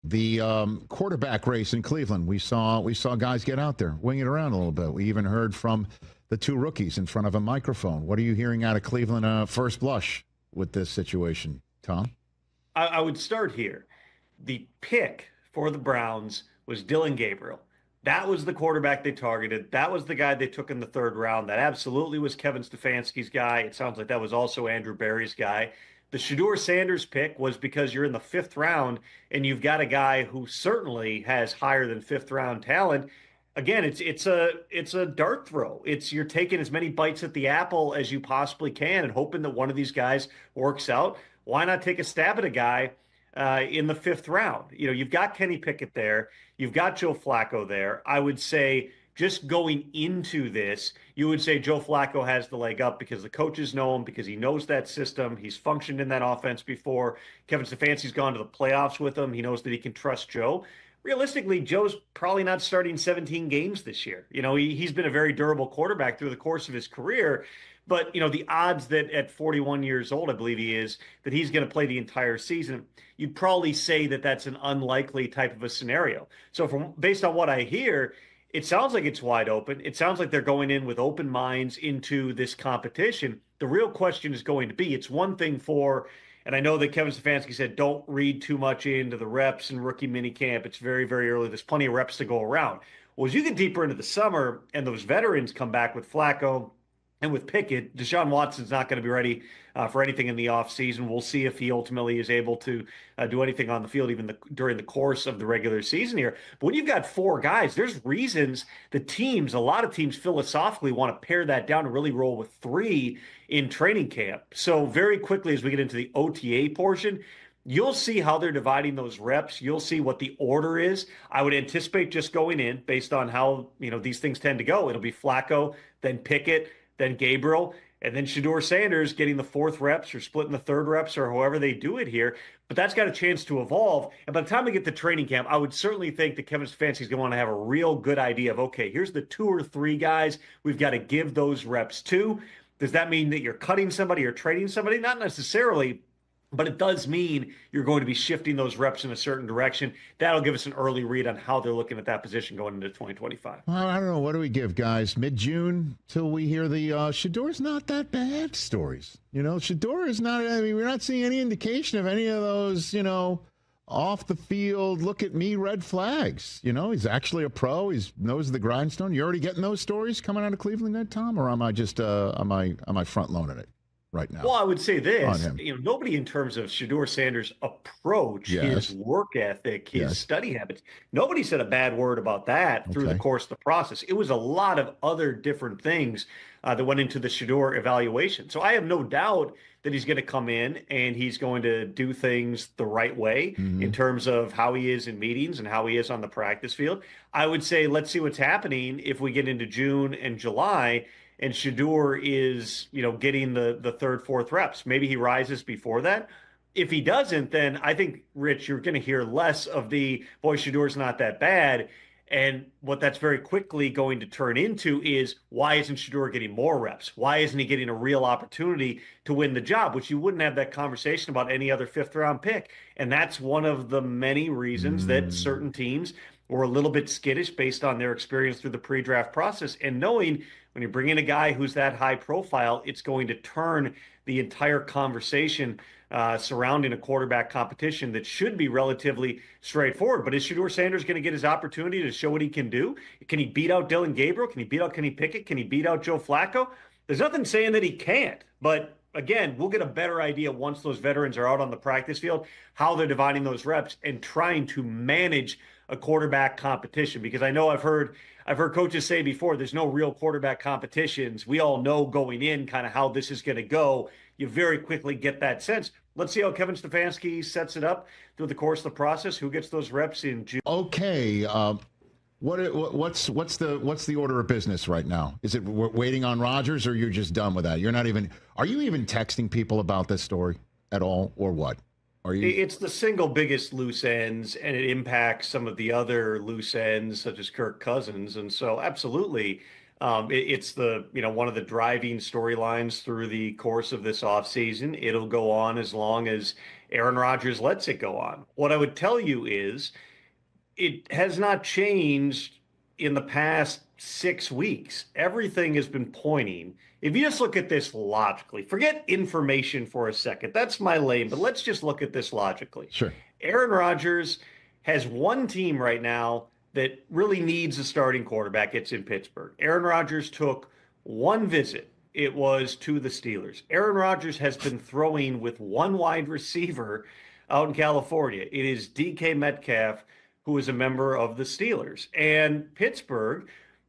The quarterback race in Cleveland, we saw guys get out there, wing it around a little bit. We even heard from the two rookies in front of a microphone. What are you hearing out of Cleveland first blush with this situation, Tom? I would start here. The pick for the Browns was Dylan Gabriel. That was the quarterback they targeted. That was the guy they took in the third round. That absolutely was Kevin Stefanski's guy. It sounds like that was also Andrew Berry's guy. The Shedeur Sanders pick was because you're in the fifth round and you've got a guy who certainly has higher than fifth round talent. Again, it's a dart throw. It's you're taking as many bites at the apple as you possibly can and hoping that one of these guys works out. Why not take a stab at a guy in the fifth round? You know, you've got Kenny Pickett there. You've got Joe Flacco there. I would say just going into this, you would say Joe Flacco has the leg up because the coaches know him, because he knows that system. He's functioned in that offense before. Kevin Stefanski's gone to the playoffs with him. He knows that he can trust Joe. Realistically, Joe's probably not starting 17 games this year. You know, he's been a very durable quarterback through the course of his career. But, you know, the odds that at 41 years old, I believe he is, that he's going to play the entire season, you'd probably say that that's an unlikely type of a scenario. So based on what I hear, it sounds like it's wide open. It sounds like they're going in with open minds into this competition. The real question is going to be, it's one thing for, and I know that Kevin Stefanski said, don't read too much into the reps and rookie minicamp. It's very, very early. There's plenty of reps to go around. Well, as you get deeper into the summer and those veterans come back with Flacco and with Pickett, Deshaun Watson's not going to be ready for anything in the offseason. We'll see if he ultimately is able to do anything on the field even during the course of the regular season here. But when you've got four guys, there's reasons a lot of teams philosophically want to pare that down and really roll with three in training camp. So very quickly as we get into the OTA portion, you'll see how they're dividing those reps. You'll see what the order is. I would anticipate just going in based on how, you know, these things tend to go. It'll be Flacco, then Pickett, then Gabriel, and then Shedeur Sanders getting the fourth reps or splitting the third reps or however they do it here. But that's got a chance to evolve. And by the time we get to training camp, I would certainly think that Kevin Stefanski is going to want to have a real good idea of, okay, here's the two or three guys we've got to give those reps to. Does that mean that you're cutting somebody or trading somebody? Not necessarily. But it does mean you're going to be shifting those reps in a certain direction. That'll give us an early read on how they're looking at that position going into 2025. Well, I don't know. What do we give, guys? Mid-June till we hear the Shedeur's not that bad stories. You know, Shedeur is not, I mean, we're not seeing any indication of any of those, you know, off the field, look at me, red flags. You know, he's actually a pro. He knows the grindstone. You already getting those stories coming out of Cleveland, then, Tom? Or am I just, am I front-loading it right now? Well, I would say this, you know, nobody in terms of Shedeur Sanders' approach, his work ethic, his study habits, nobody said a bad word about that through the course of the process. It was a lot of other different things that went into the Shedeur evaluation. So I have no doubt that he's going to come in and he's going to do things the right way in terms of how he is in meetings and how he is on the practice field. I would say, let's see what's happening if we get into June and July and Shedeur is, you know, getting the third, fourth reps. Maybe he rises before that. If he doesn't, then I think, Rich, you're going to hear less of the, boy, Shedeur's not that bad. And what that's very quickly going to turn into is, why isn't Shedeur getting more reps? Why isn't he getting a real opportunity to win the job, which you wouldn't have that conversation about any other fifth-round pick. And that's one of the many reasons that certain teams were a little bit skittish based on their experience through the pre-draft process and knowing when you bring in a guy who's that high profile, it's going to turn the entire conversation surrounding a quarterback competition that should be relatively straightforward. But is Shedeur Sanders going to get his opportunity to show what he can do? Can he beat out Dylan Gabriel? Can he beat out Kenny Pickett? Can he beat out Joe Flacco? There's nothing saying that he can't, but again, we'll get a better idea once those veterans are out on the practice field, how they're dividing those reps and trying to manage a quarterback competition. Because I know I've heard coaches say before, there's no real quarterback competitions. We all know going in kind of how this is going to go. You very quickly get that sense. Let's see how Kevin Stefanski sets it up through the course of the process. Who gets those reps in June? Okay. What's the order of business right now? Is it we're waiting on Rodgers, or you're just done with that? Are you even texting people about this story at all, or what? It's the single biggest loose ends, and it impacts some of the other loose ends, such as Kirk Cousins. And so, absolutely, It's the, one of the driving storylines through the course of this offseason. It'll go on as long as Aaron Rodgers lets it go on. What I would tell you is it has not changed in the past 6 weeks. Everything has been pointing. If you just look at this logically, forget information for a second. That's my lane, but let's just look at this logically. Sure. Aaron Rodgers has one team right now that really needs a starting quarterback. It's in Pittsburgh. Aaron Rodgers took one visit. It was to the Steelers. Aaron Rodgers has been throwing with one wide receiver out in California. It is DK Metcalf, who is a member of the Steelers. And Pittsburgh,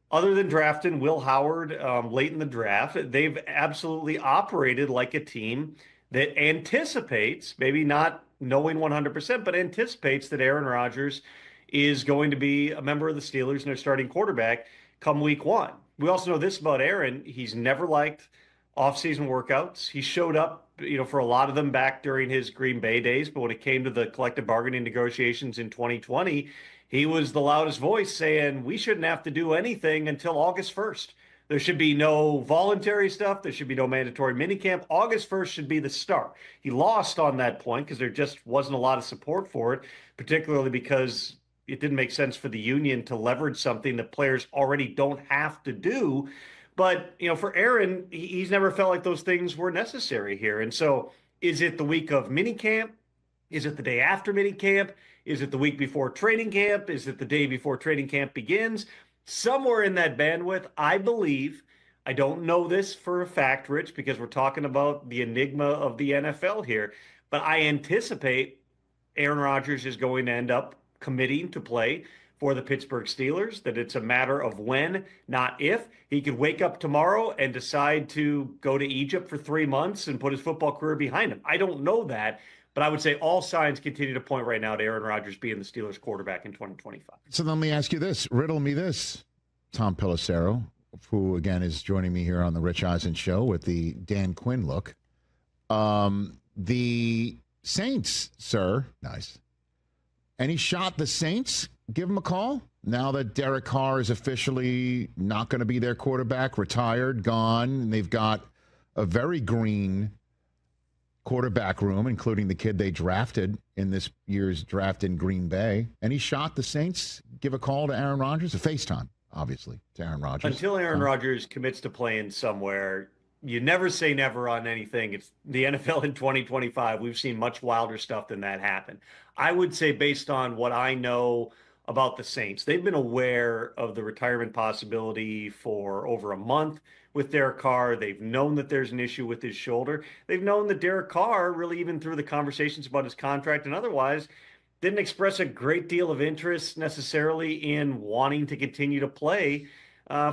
other than drafting Will Howard late in the draft, they've absolutely operated like a team that anticipates, maybe not knowing 100%, but anticipates that Aaron Rodgers is going to be a member of the Steelers and their starting quarterback come week one. We also know this about Aaron. He's never liked off-season workouts. He showed up, for a lot of them back during his Green Bay days, but when it came to the collective bargaining negotiations in 2020, he was the loudest voice saying we shouldn't have to do anything until August 1st. There should be no voluntary stuff. There should be no mandatory minicamp. August 1st should be the start. He lost on that point because there just wasn't a lot of support for it, particularly because it didn't make sense for the union to leverage something that players already don't have to do. But, for Aaron, he's never felt like those things were necessary here. And so is it the week of minicamp? Is it the day after minicamp? Is it the week before training camp? Is it the day before training camp begins? Somewhere in that bandwidth, I believe. I don't know this for a fact, Rich, because we're talking about the enigma of the NFL here. But I anticipate Aaron Rodgers is going to end up committing to play for the Pittsburgh Steelers, that it's a matter of when, not if. He could wake up tomorrow and decide to go to Egypt for 3 months and put his football career behind him. I don't know that, but I would say all signs continue to point right now to Aaron Rodgers being the Steelers quarterback in 2025. So let me ask you this. Riddle me this, Tom Pelisero, who, again, is joining me here on the Rich Eisen Show with the Dan Quinn look. The Saints, sir, nice. Any shot the Saints give him a call now that Derek Carr is officially not going to be their quarterback, retired, gone, and they've got a very green quarterback room, including the kid they drafted in this year's draft in Green Bay. Any shot the Saints give a call to Aaron Rodgers? A FaceTime, obviously, to Aaron Rodgers. Until Aaron Rodgers commits to playing somewhere, you never say never on anything. It's the NFL in 2025. We've seen much wilder stuff than that happen. I would say, based on what I know about the Saints, they've been aware of the retirement possibility for over a month with Derek Carr. They've known that there's an issue with his shoulder. They've known that Derek Carr, really even through the conversations about his contract and otherwise, didn't express a great deal of interest necessarily in wanting to continue to play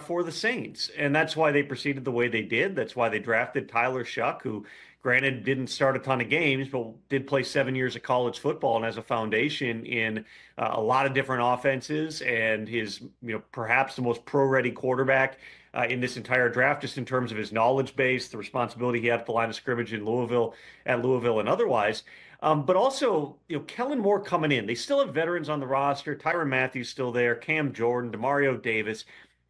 for the Saints. And that's why they proceeded the way they did. That's why they drafted Tyler Shuck, who, granted, didn't start a ton of games, but did play 7 years of college football and has a foundation in a lot of different offenses, and his, perhaps the most pro-ready quarterback in this entire draft, just in terms of his knowledge base, the responsibility he had at the line of scrimmage in Louisville and otherwise. But also, Kellen Moore coming in. They still have veterans on the roster. Tyrann Mathieu still there, Cam Jordan, Demario Davis.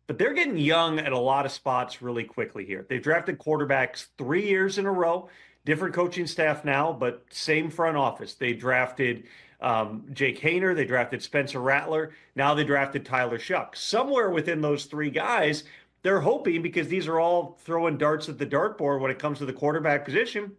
But they're getting young at a lot of spots really quickly here. They've drafted quarterbacks 3 years in a row, different coaching staff now, but same front office. They drafted Jake Haener. They drafted Spencer Rattler. Now they drafted Tyler Shuck. Somewhere within those three guys, they're hoping, because these are all throwing darts at the dartboard when it comes to the quarterback position,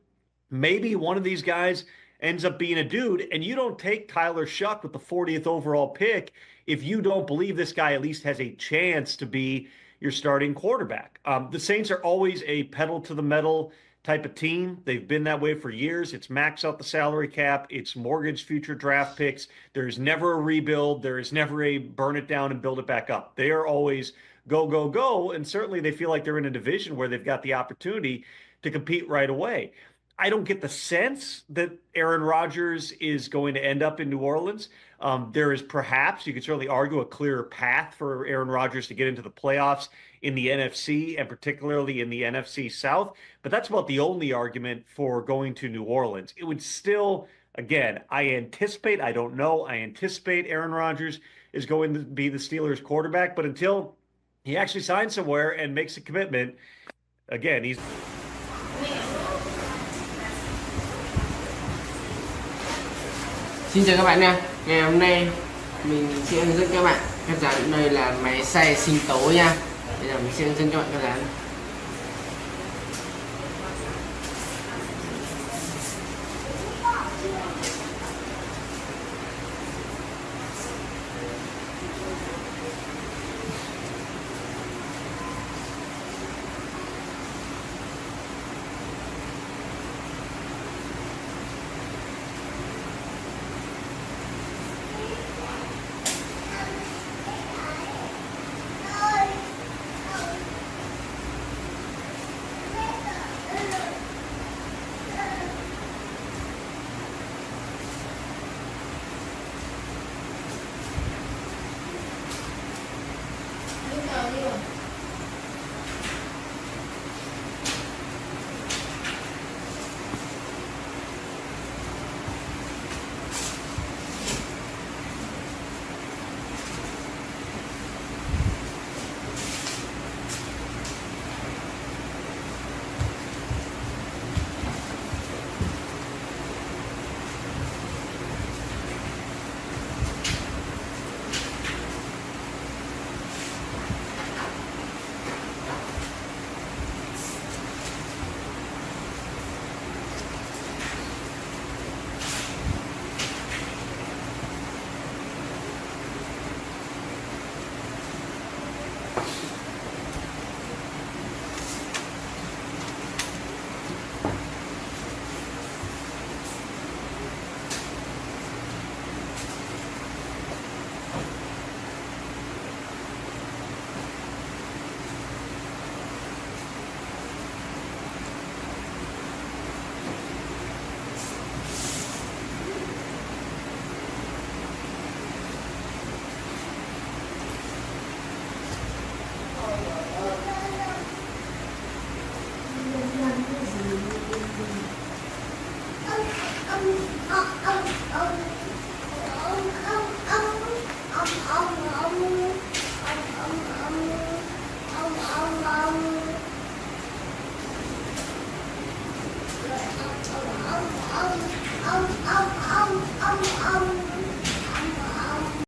maybe one of these guys ends up being a dude, and you don't take Tyler Shuck with the 40th overall pick if you don't believe this guy at least has a chance to be your starting quarterback. The Saints are always a pedal to the metal type of team. They've been that way for years. It's max out the salary cap. It's mortgage future draft picks. There's never a rebuild. There is never a burn it down and build it back up. They are always go, go, go. And certainly they feel like they're in a division where they've got the opportunity to compete right away. I don't get the sense that Aaron Rodgers is going to end up in New Orleans. There is perhaps, you could certainly argue, a clearer path for Aaron Rodgers to get into the playoffs in the NFC, and particularly in the NFC South. But that's about the only argument for going to New Orleans. It would still, again, I anticipate Aaron Rodgers is going to be the Steelers quarterback. But until he actually signs somewhere and makes a commitment. Again, he's Xin chào các bạn nha. Ngày hôm nay mình sẽ hướng dẫn các bạn cách dán. Đây là máy xay sinh tố nha. Bây giờ mình sẽ hướng dẫn các bạn cách dán.